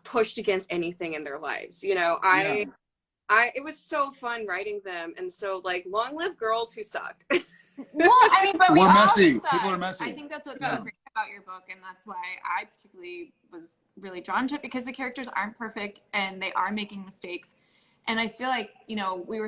pushed against anything in their lives. You know, it was so fun writing them. And so like, long live girls who suck. Well, I mean, but we're messy. Suck. People are messy. I think that's what's so great about your book, and that's why I particularly was really drawn to it, because the characters aren't perfect and they are making mistakes. And I feel like, you know, we were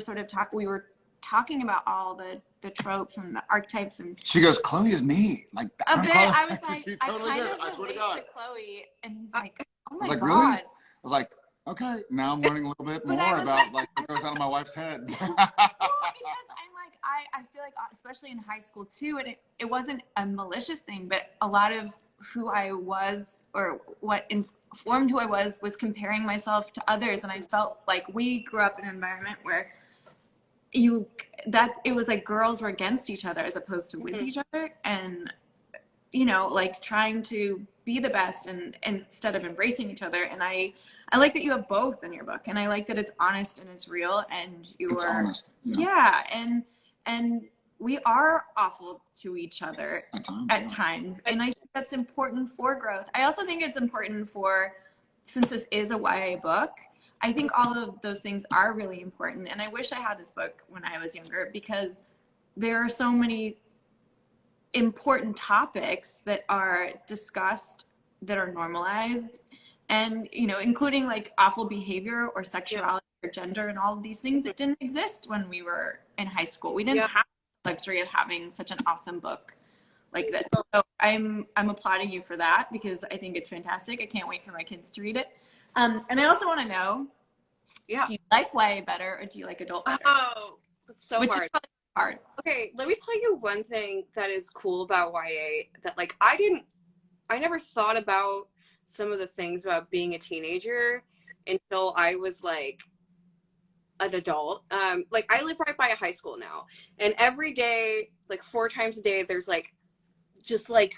talking about all the tropes and the archetypes, and she goes, Chloe is me. Like a bit. I was like, she I totally kind did. of I swear to relate God. to Chloe, and he's like, oh my like, God. really? I was like, okay, now I'm learning a little bit more about like what goes on in my wife's head. Well, because I'm like, I feel like, especially in high school too, and it wasn't a malicious thing, but a lot of who I was, or what informed who I was comparing myself to others. And I felt like we grew up in an environment where it was like girls were against each other as opposed to with each other, and you know, like trying to be the best and instead of embracing each other. And I like that you have both in your book, and I like that it's honest and it's real, and It's honest. And we are awful to each other at times. And I think that's important for growth. I also think it's important for, since this is a YA book, I think all of those things are really important. And I wish I had this book when I was younger, because there are so many important topics that are discussed, that are normalized, and, you know, including like awful behavior or sexuality or gender and all of these things that didn't exist when we were in high school. We didn't have the luxury of having such an awesome book like this. So I'm applauding you for that, because I think it's fantastic. I can't wait for my kids to read it. And I also want to know, do you like YA better, or do you like adult better? Oh, it's so Which hard. is probably hard. Okay, let me tell you one thing that is cool about YA that like I never thought about some of the things about being a teenager until I was like an adult. Like I live right by a high school now, and every day, like 4 times a day, there's like just like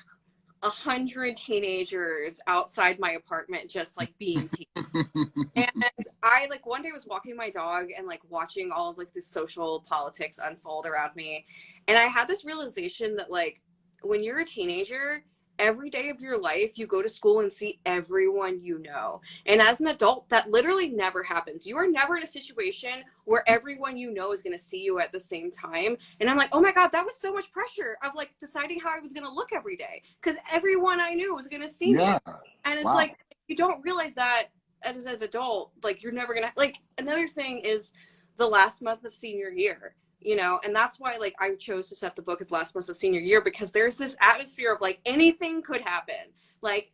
100 teenagers outside my apartment, just like being teens. And I like one day was walking my dog and like watching all of like the social politics unfold around me, and I had this realization that like when you're a teenager, every day of your life, you go to school and see everyone you know. And as an adult, that literally never happens. You are never in a situation where everyone you know is going to see you at the same time. And I'm like, oh my God, that was so much pressure of like deciding how I was going to look every day because everyone I knew was going to see me. And it's like, you don't realize that as an adult, like you're never going to, like, another thing is the last month of senior year. You know, and that's why like I chose to set the book at the last month of senior year, because there's this atmosphere of like anything could happen. Like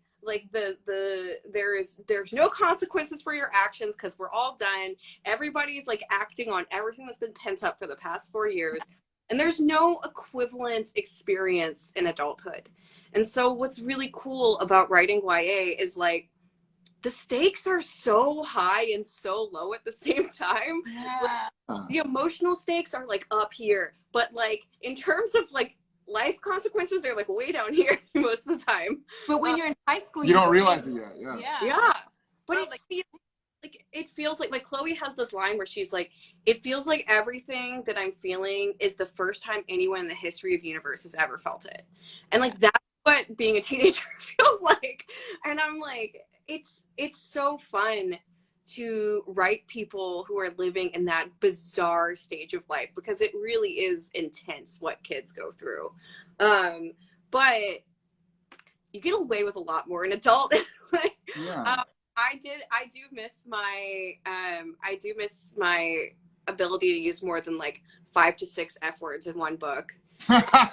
there's no consequences for your actions because we're all done. Everybody's like acting on everything that's been pent up for the past 4 years. And there's no equivalent experience in adulthood. And so what's really cool about writing YA is like the stakes are so high and so low at the same time. Yeah. Like, the emotional stakes are like up here, but like in terms of like life consequences, they're like way down here most of the time. But when you're in high school, you don't realize it yet. Yeah. But Well, it feels like Chloe has this line where she's like, it feels like everything that I'm feeling is the first time anyone in the history of universe has ever felt it. And like that's what being a teenager feels like. And I'm like, it's so fun to write people who are living in that bizarre stage of life, because it really is intense what kids go through. But you get away with a lot more in adult. Like, I do miss my ability to use more than like 5 to 6 F words in one book. And how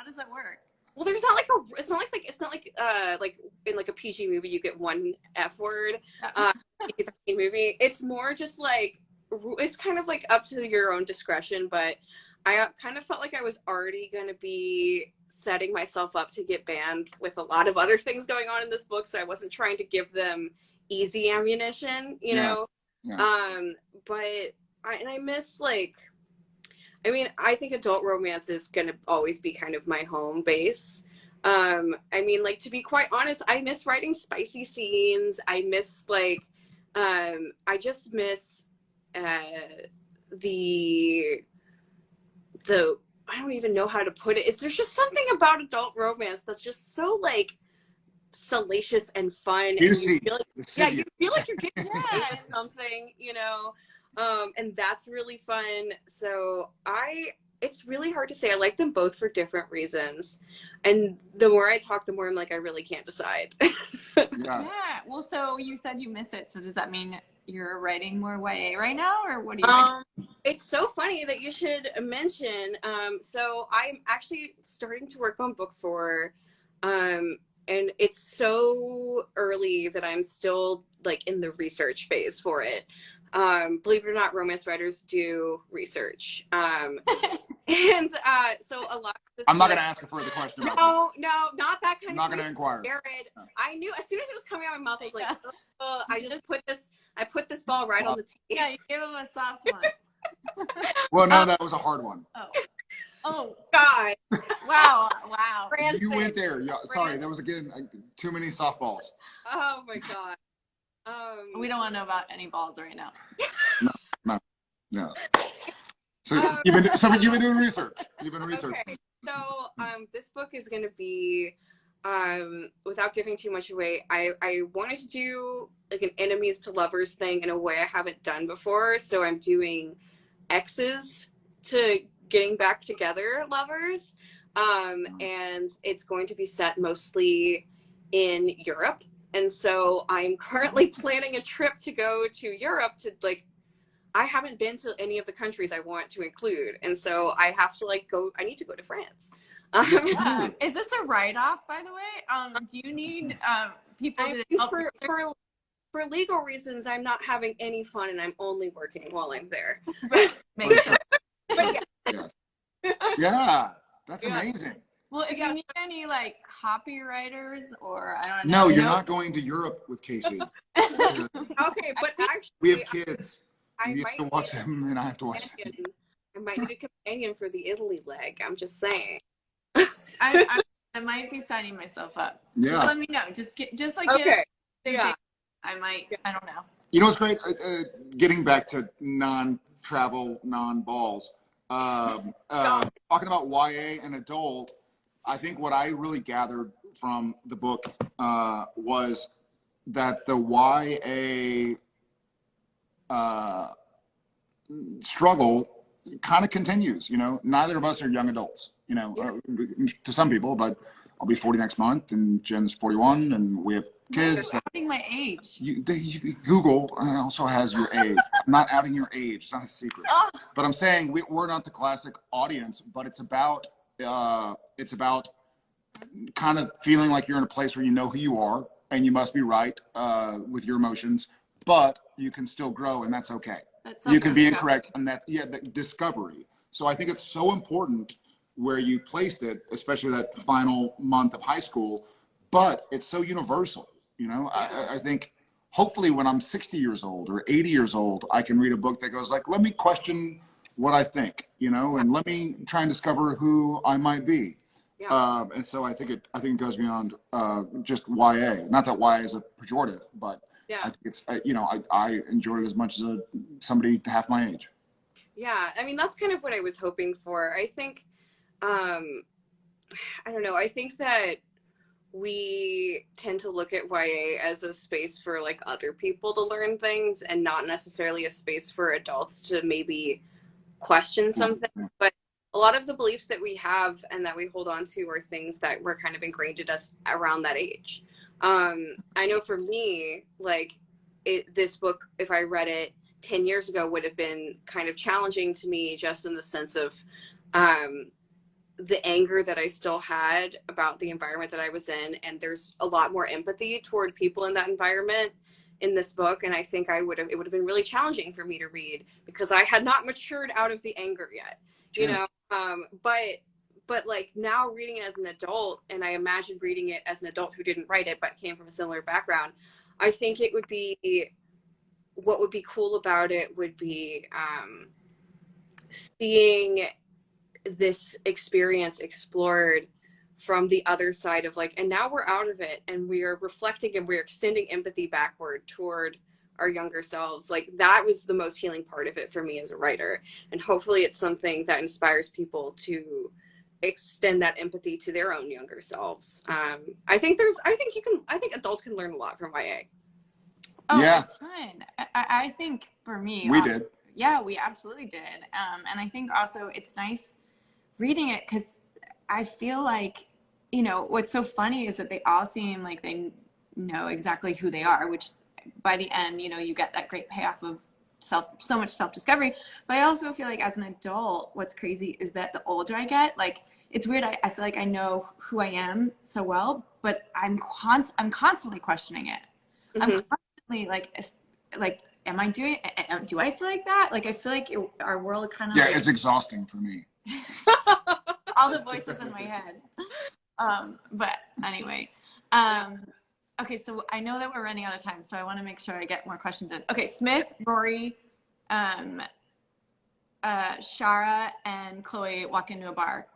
does that work? well, there's not like like in like a PG movie you get 1 F word. Movie, it's more just like it's kind of like up to your own discretion. But I kind of felt like I was already going to be setting myself up to get banned with a lot of other things going on in this book, so I wasn't trying to give them easy ammunition, you know. But I miss like. I mean, I think adult romance is going to always be kind of my home base. I mean, like, to be quite honest, I miss writing spicy scenes. I miss, like, I just miss the, I don't even know how to put it. There's just something about adult romance that's just so, like, salacious and fun. Juicy. And you feel like, you feel like you're getting something, you know. And that's really fun. So it's really hard to say. I like them both for different reasons. And the more I talk, the more I'm like, I really can't decide. Yeah. Well, so you said you miss it. So does that mean you're writing more YA right now, or what are you writing? It's so funny that you should mention. So I'm actually starting to work on book 4. And it's so early that I'm still like in the research phase for it. Believe it or not, romance writers do research. And so a lot of this I'm not going to ask a further question about no, not that kind I'm of not going to inquire. Jared, I knew as soon as it was coming out of my mouth, I was like, I put this ball right on the tee. Yeah, you gave him a soft one. Well, no, that was a hard one. Oh God. Wow. You went there. Yeah, sorry, that was again too many softballs. Oh my God. We don't want to know about any balls right now. No. So you've been doing research. You've been researching. Okay. So this book is going to be, without giving too much away, I wanted to do like an enemies to lovers thing in a way I haven't done before. So I'm doing exes to getting back together lovers, and it's going to be set mostly in Europe. And so I'm currently planning a trip to go to Europe to like, I haven't been to any of the countries I want to include. And so I have to like go, I need to go to France. Is this a write-off, by the way? Do you need people to help? For legal reasons, I'm not having any fun and I'm only working while I'm there. Makes sense. But Yeah, that's amazing. Well, if you need any like copywriters or I don't know. No, you're not going to Europe with Casey. Okay, but actually, we have kids. You might have to watch them, and I have to watch them. I might need a companion for the Italy leg. I'm just saying. I might be signing myself up. Yeah. Just let me know. Just Okay. I might. I don't know. You know what's great? Getting back to non-travel, non-balls. Talking about YA and adult. I think what I really gathered from the book was that the YA struggle kind of continues. You know, neither of us are young adults. You know, to some people, but I'll be 40 next month, and Jen's 41, and we have kids. You're outing my age. Google also has your age. I'm not outing your age. It's not a secret. Oh. But I'm saying we're not the classic audience, but it's about kind of feeling like you're in a place where you know who you are and you must be right with your emotions, but you can still grow, and that's okay. You can be incorrect, and that the discovery. So I think it's so important where you placed it, especially that final month of high school, but it's so universal. You know, I think hopefully when I'm 60 years old or 80 years old, I can read a book that goes like, let me question what I think, you know, and let me try and discover who I might be. Yeah. And so I think it goes beyond just YA. Not that YA is a pejorative, but yeah. I think it's, you know, I enjoyed it as much as somebody half my age. Yeah, I mean, that's kind of what I was hoping for. I think, I don't know, I think that we tend to look at YA as a space for like other people to learn things and not necessarily a space for adults to maybe question something. But a lot of the beliefs that we have and that we hold on to are things that were kind of ingrained in us around that age. I know for me, like this book, if I read it 10 years ago, would have been kind of challenging to me, just in the sense of the anger that I still had about the environment that I was in. And there's a lot more empathy toward people in that environment in this book. And I think it would have been really challenging for me to read because I had not matured out of the anger yet, you know? But like now reading it as an adult, and I imagine reading it as an adult who didn't write it, but came from a similar background, I think it would be, what would be cool about it would be seeing this experience explored from the other side of like, and now we're out of it and we are reflecting and we're extending empathy backward toward our younger selves. Like that was the most healing part of it for me as a writer. And hopefully it's something that inspires people to extend that empathy to their own younger selves. I think adults can learn a lot from YA. Oh, yeah. A ton. I think for me, we did. Yeah, we absolutely did. And I think also it's nice reading it because I feel like, you know, what's so funny is that they all seem like they know exactly who they are, which by the end, you know, you get that great payoff of so much self-discovery. But I also feel like as an adult, what's crazy is that the older I get, like, it's weird. I feel like I know who I am so well, but I'm constantly questioning it. Mm-hmm. I'm constantly like, am I doing, do I feel like that? Like, I feel like our world kind of, it's exhausting for me. All the voices in my head. But anyway, okay, so I know that we're running out of time, so I want to make sure I get more questions in. Okay, Smith, Rory, Shara, and Chloe walk into a bar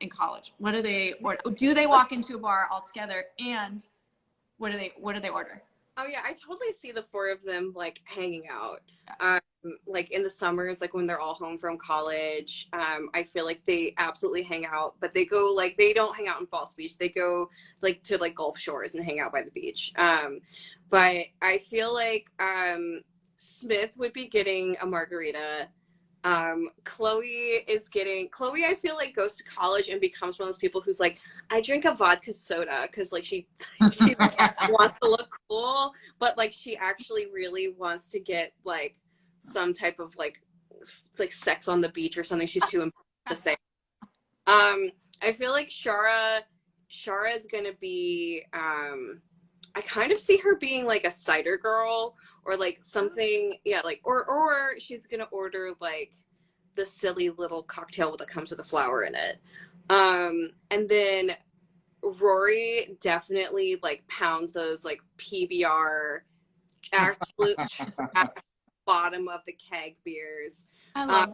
in college. What do they order? Do they walk into a bar all together? And what do they order? Oh yeah, I totally see the four of them like hanging out. Yeah. Like in the summers, like when they're all home from college, I feel like they absolutely hang out, but they go like, they don't hang out in Falls Beach. They go like to like Gulf Shores and hang out by the beach. But I feel like Smith would be getting a margarita. Chloe, I feel like goes to college and becomes one of those people who's like, I drink a vodka soda because like she wants to look cool, but like she actually really wants to get like some type of like sex on the beach or something. She's too embarrassed to say. I feel like Shara is gonna be I kind of see her being like a cider girl or like something, yeah, like or she's gonna order like the silly little cocktail that comes with a flower in it. And then Rory definitely like pounds those like PBR absolute bottom of the keg beers. I love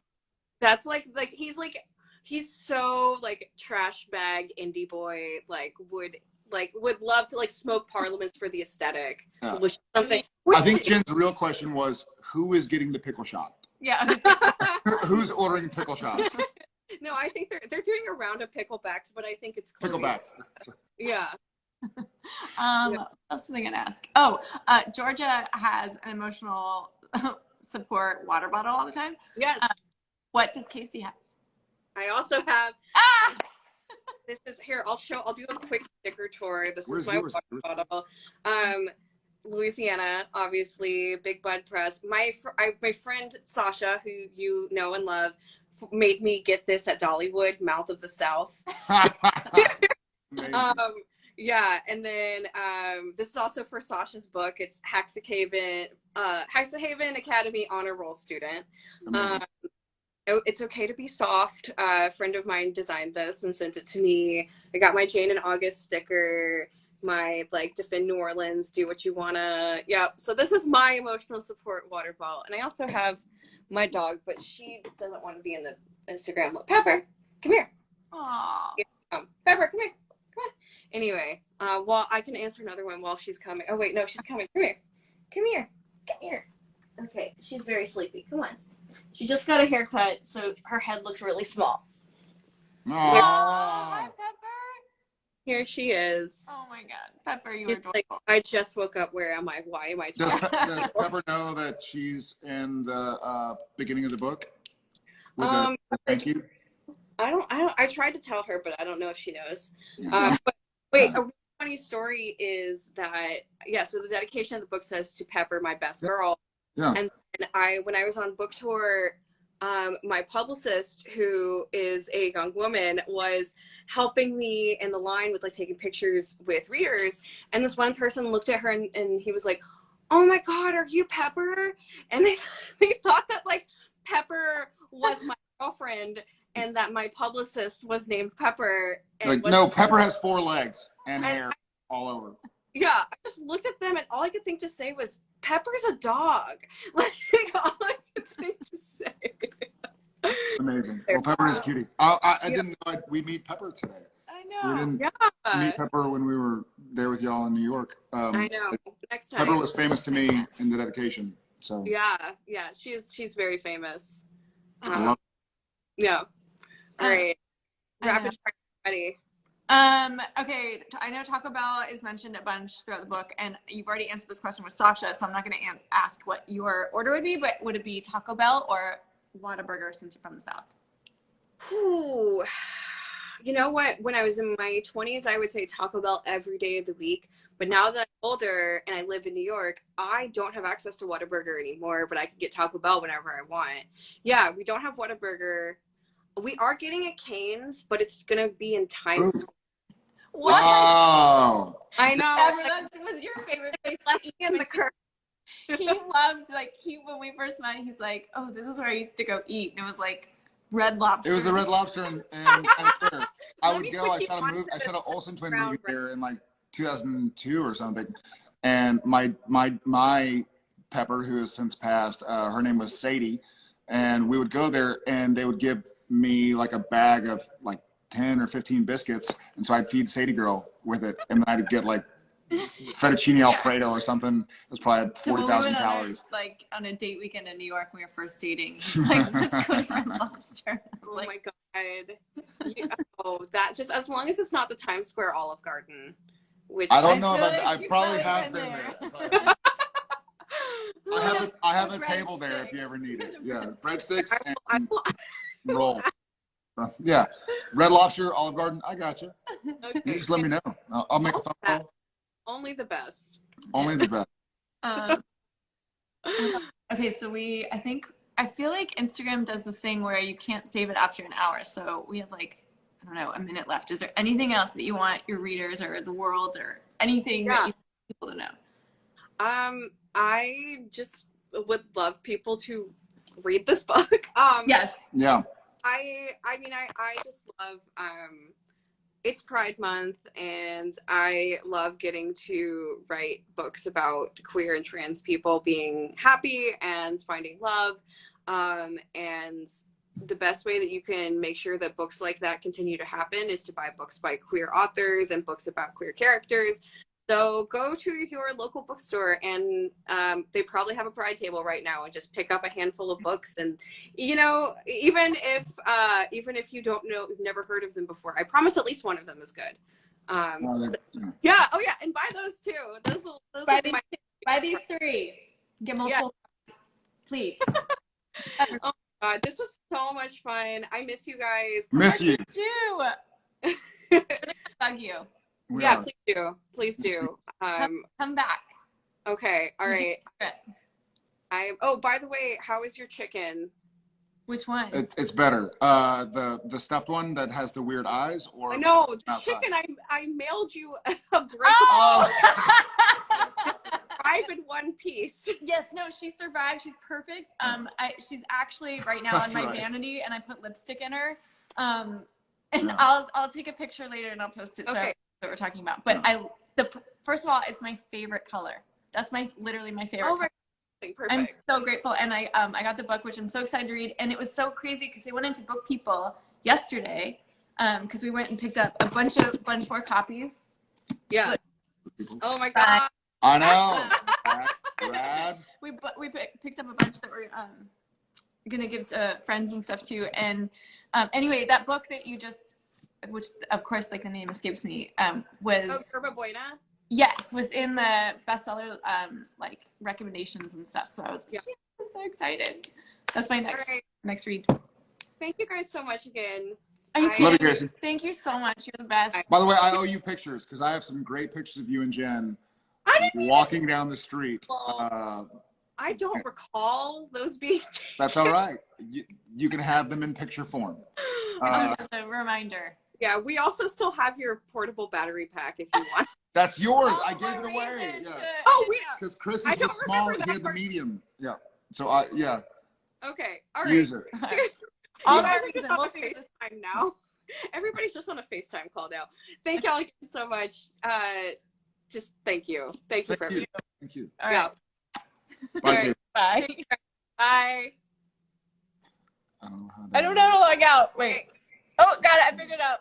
that's like he's so like trash bag indie boy, like would love to like smoke parliaments for the aesthetic, which is something. I think Jen's real question was, who is getting the pickle shot? Yeah. Who's ordering pickle shots? No, I think they're doing a round of picklebacks, but I think it's Chloe's. Picklebacks. Yeah. What else was I gonna ask? Oh, Georgia has an emotional support water bottle all the time. Yes. What does Casey have? I also have. Ah! This is here. I'll do a quick sticker tour. This Where's is my yours? water bottle. Louisiana, obviously, Big Bud Press. My friend Sasha, who you know and love, made me get this at Dollywood, Mouth of the South. Yeah, and then this is also for Sasha's book. It's Hexahaven Academy Honor Roll student. It's Okay to Be Soft. A friend of mine designed this and sent it to me. I got my Jane and August sticker, my like Defend New Orleans, do what you wanna. Yeah, so this is my emotional support water bottle. And I also have my dog, but she doesn't want to be in the Instagram. Look, Pepper, come here. Aww. Pepper, come here. Come on. Anyway, well, I can answer another one while she's coming. Oh wait, no, she's coming. Come here. Come here. Come here. Okay, she's very sleepy. Come on. She just got a haircut, so her head looks really small. Hi, Pepper. Here she is. Oh my God, Pepper, you are She's adorable. like, I just woke up. Where am I? Why am I talking? Does Pepper know that she's in the beginning of the book? With thank you. I tried to tell her, but I don't know if she knows. But wait, a really funny story is that so the dedication of the book says to Pepper, my best girl. Yeah. And when I was on book tour, my publicist, who is a young woman, was helping me in the line with like taking pictures with readers. And this one person looked at her and he was like, "Oh my God, are you Pepper?" And they thought that like Pepper was my girlfriend and that my publicist was named Pepper. And no, Pepper has 4 legs and hair all over. Yeah, I just looked at them and all I could think to say was, Pepper's a dog. Like, all I could think to say. Amazing. Well, Pepper is a cutie. I didn't know we meet Pepper today. I know. We didn't meet Pepper when we were there with y'all in New York. I know. Next time. Pepper was famous to me in the dedication. So yeah, she's very famous. Yeah. All Uh, right. Rapid fire ready. Okay, I know Taco Bell is mentioned a bunch throughout the book, and you've already answered this question with Sasha, so I'm not going to ask what your order would be, but would it be Taco Bell or Whataburger since you're from the South? Ooh. You know what? When I was in my 20s, I would say Taco Bell every day of the week. But now that I'm older and I live in New York, I don't have access to Whataburger anymore, but I can get Taco Bell whenever I want. Yeah, we don't have Whataburger. We are getting a Cane's, but it's going to be in Times Square. What? Wow. I know. That was your favorite place. In the curve. He loved, when we first met, he's like, oh, this is where I used to go eat. And it was like Red Lobster. It was the Red Lobster and Times Square. I would go. I saw a Olsen Twin movie there in like 2002 or something. And my Pepper, who has since passed, her name was Sadie. And we would go there and they would give me like a bag of like 10 or 15 biscuits. And so I'd feed Sadie Girl with it. And then I'd get like fettuccine Alfredo or something. It was probably 40,000 calories. Like on a date weekend in New York, when we were first dating. He's like, let's go to Red Lobster. Oh my God. That just, as long as it's not the Times Square Olive Garden, which I don't know like I probably have been there. I have a table there if you ever need it. Yeah, breadsticks and roll. Yeah, Red Lobster, Olive Garden. I got you. Okay. You just let me know. I'll make a phone call. Only the best. Only the best. Okay, so I feel like Instagram does this thing where you can't save it after an hour. So we have like, I don't know, a minute left. Is there anything else that you want your readers or the world or anything that you want people to know? I just would love people to read this book. Yes. Yeah. I mean, I just love, it's Pride Month and I love getting to write books about queer and trans people being happy and finding love. And the best way that you can make sure that books like that continue to happen is to buy books by queer authors and books about queer characters. So go to your local bookstore, and they probably have a Pride table right now, and just pick up a handful of books. And even if you don't know, you've never heard of them before, I promise at least one of them is good. Yeah. Oh yeah, and buy those too. Those buy these 3. Get multiple, please. Oh my God, this was so much fun. I miss you guys. Miss you too. I'm gonna bug you. Yeah, please do. Come back. Okay, all right. Oh, by the way, how is your chicken? Which one? It's better. The stuffed one that has the weird eyes, or No, the chicken. I mailed you a breakable. Oh! 5 in 1 piece. Yes, no, she survived. She's perfect. She's actually right now on my vanity, and I put lipstick in her. And I'll take a picture later and I'll post it. So Okay. That we're talking about. But first of all, it's my favorite color. That's literally my favorite. Oh, right. Perfect. I'm so grateful, and I got the book, which I'm so excited to read. And it was so crazy because they went into Book People yesterday, because we went and picked up a bunch more copies. Yeah. Oh my God. I know. Rad. We picked up a bunch that we're gonna give to friends and stuff too. And anyway, that book that you just, which of course like the name escapes me, was Yerba Buena. Yes, was in the bestseller like recommendations and stuff. So I was like, I'm so excited. That's my next read. Thank you guys so much again. Are you Love kidding? you, Gracie. Thank you so much. You're the best. By the way, I owe you pictures because I have some great pictures of you and Jen walking down the street. I don't recall those being taken. That's all right. You can have them in picture form. As a reminder. Yeah, we also still have your portable battery pack if you want. That's yours. I gave it away. Yeah. Oh, Because Chris is the small, he had the medium. Yeah. So Okay. All right. Use it. All that that reason. on We'll a figure this. FaceTime now. Everybody's just on a FaceTime call now. Thank y'all again so much. Just thank you. Thank you for everything. Thank you. All right. Bye. Bye. Bye. I don't know how I don't know how to log out. Wait. Oh, got it. I figured it out.